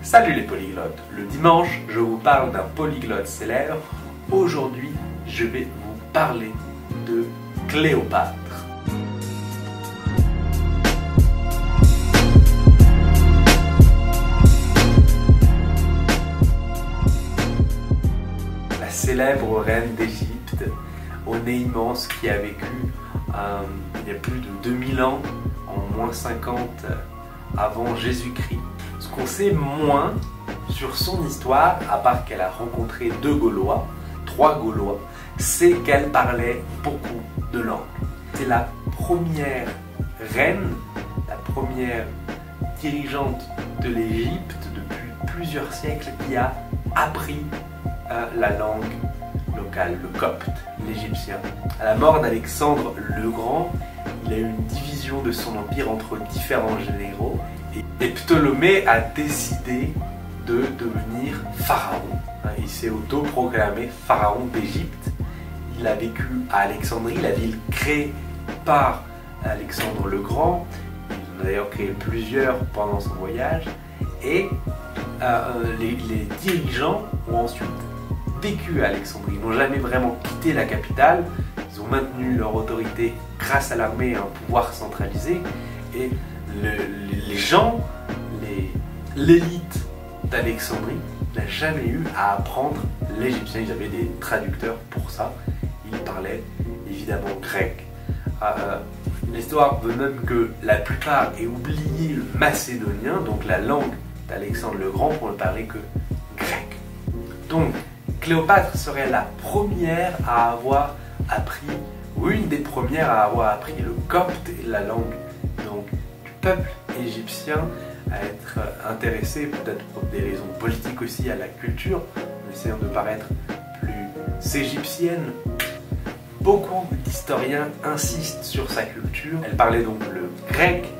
Salut les polyglottes. Le dimanche, je vous parle d'un polyglotte célèbre. Aujourd'hui, je vais vous parler de Cléopâtre. La célèbre reine d'Égypte, au nez immense, qui a vécu il y a plus de 2000 ans, en moins 50 avant Jésus-Christ. Ce qu'on sait moins sur son histoire, à part qu'elle a rencontré trois Gaulois, c'est qu'elle parlait beaucoup de langues. C'est la première reine, la première dirigeante de l'Égypte depuis plusieurs siècles qui a appris la langue locale, le copte, l'égyptien. À la mort d'Alexandre le Grand, il a eu une division de son empire entre différents généraux et Ptolémée a décidé de devenir pharaon. Il s'est autoproclamé pharaon d'Égypte. Il a vécu à Alexandrie, la ville créée par Alexandre le Grand. Il en a d'ailleurs créé plusieurs pendant son voyage. Et les dirigeants ont ensuite vécu à Alexandrie. Ils n'ont jamais vraiment quitté la capitale. Ils ont maintenu leur autorité grâce à l'armée et un pouvoir centralisé. Et les gens, l'élite d'Alexandrie n'a jamais eu à apprendre l'égyptien. Ils avaient des traducteurs pour ça. Ils parlaient évidemment grec. L'histoire veut même que la plupart aient oublié le macédonien, donc la langue d'Alexandre le Grand, pour ne parler que grec. Donc Cléopâtre serait la première à avoir appris, ou une des premières à avoir appris le copte et la langue donc du peuple égyptien, à être intéressée, peut-être pour des raisons politiques aussi, à la culture, en essayant de paraître plus égyptienne. Beaucoup d'historiens insistent sur sa culture. Elle parlait donc le grec,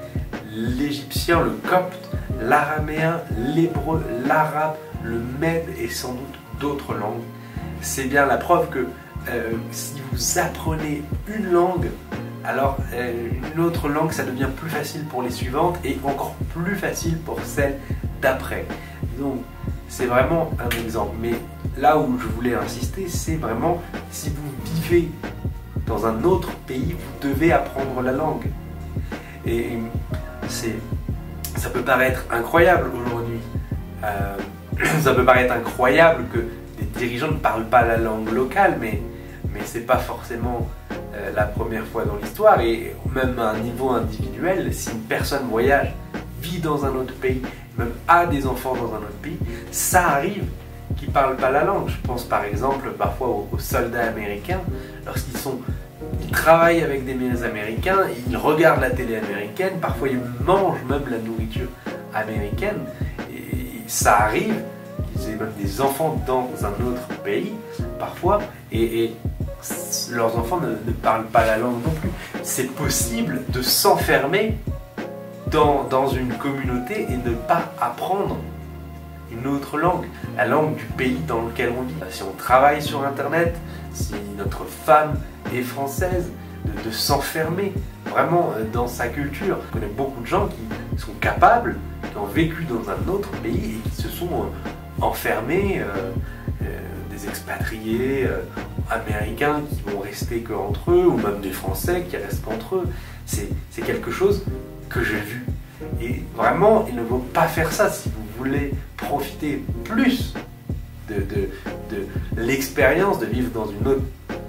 l'égyptien, le copte, l'araméen, l'hébreu, l'arabe, le mède et sans doute d'autres langues. C'est bien la preuve que si vous apprenez une langue, alors une autre langue, ça devient plus facile pour les suivantes et encore plus facile pour celles d'après. Donc c'est vraiment un exemple. Mais là où je voulais insister, c'est vraiment si vous vivez dans un autre pays, vous devez apprendre la langue. Et ça peut paraître incroyable aujourd'hui. Ça peut paraître incroyable que des dirigeants ne parlent pas la langue locale, mais c'est pas forcément la première fois dans l'histoire. Et même à un niveau individuel, si une personne voyage, vit dans un autre pays, même a des enfants dans un autre pays, ça arrive qu'ils ne parlent pas la langue. Je pense par exemple parfois aux soldats américains, lorsqu'ils travaillent avec des Américains, ils regardent la télé américaine, parfois ils mangent même la nourriture américaine. Ça arrive qu'ils aient même des enfants dans un autre pays, parfois, et leurs enfants ne parlent pas la langue non plus. C'est possible de s'enfermer dans une communauté et ne pas apprendre une autre langue, la langue du pays dans lequel on vit. Si on travaille sur Internet, si notre femme est française, de s'enfermer vraiment dans sa culture. Je connais beaucoup de gens qui sont capables, qui ont vécu dans un autre pays et qui se sont enfermés, des expatriés américains qui vont rester qu'entre eux, ou même des Français qui restent qu'entre eux. C'est quelque chose que j'ai vu. Et vraiment, il ne faut pas faire ça si vous voulez profiter plus de l'expérience de vivre dans un autre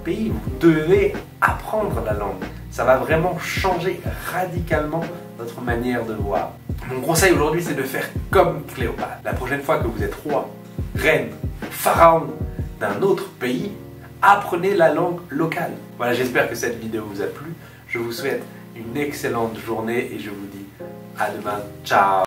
pays. Vous devez apprendre la langue. Ça va vraiment changer radicalement votre manière de voir. Mon conseil aujourd'hui, c'est de faire comme Cléopâtre. La prochaine fois que vous êtes roi, reine, pharaon d'un autre pays, apprenez la langue locale. Voilà, j'espère que cette vidéo vous a plu. Je vous souhaite une excellente journée et je vous dis à demain. Ciao!